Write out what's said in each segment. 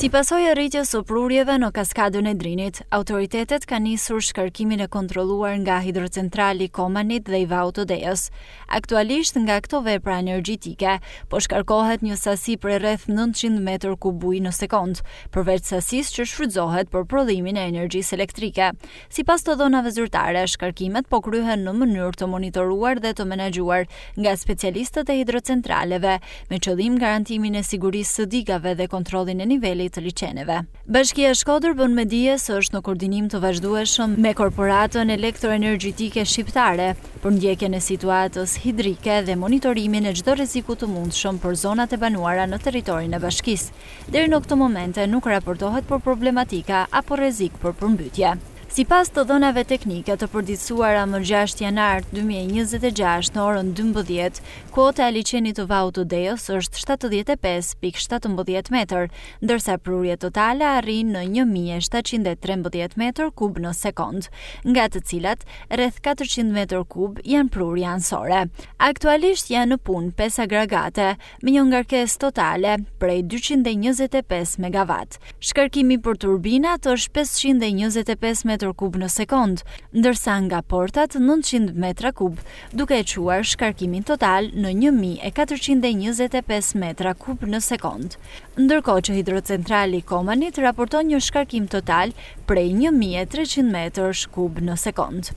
Si pasojë e rritjes së prurjeve në kaskadën e Drinit, autoritetet kanë nisur shkarkimin e kontrolluar nga hidrocentrali Komanit dhe i Vautodejës. Aktualisht nga këto vepra energjetike, po shkarkohet një sasi për rreth 900 metër kub ujë në sekond, përveç sasisë që shfrytëzohet për prodhimin e energjisë elektrike. Sipas të dhënave zyrtare, shkarkimet po kryhen në mënyrë të monitoruar dhe të menaxhuar nga specialistët e hidrocentraleve, me qëllim garantimin e sigurisë së digave dhe kontrollin e nivelit të liçeneve. Bashkia e Shkodër bën me dije se është në koordinim të vazhdueshëm me Korporatën Elektroenergjetike Shqiptare për ndjekjen e situatës hidrike dhe monitorimin e çdo rreziku të mundshëm për zonat e banuara në territorin e bashkisë. Deri në këtë moment nuk raportohet për problematika apo rrezik për përmbytje. Sipas të dhënave teknike të përditësuara më 6 janar 2026 në orën 12, kuota e liçenit të Vautodejës është 75.17 metër, ndërsa prurja totale arrin në 1713 metër kub në sekond, nga të cilat rreth 400 metër kub janë prurje anësore. Aktualisht janë në punë 5 agregate me një ngarkesë totale prej 225 MW. Shkarkimi për turbinat është 525 metër kub në sekond, ndërsa nga portat 900 metra kub, duke e quar shkarkimin total në 1425 metra kub në sekond. Ndërkohë që hidrocentrali Komanit raporton një shkarkim total prej 1300 metrash kub në sekond.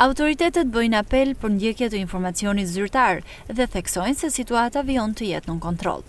Autoritetet bëjnë apel për ndjekje të informacionit zyrtar dhe theksojnë se situata vijon të jetë nën kontroll.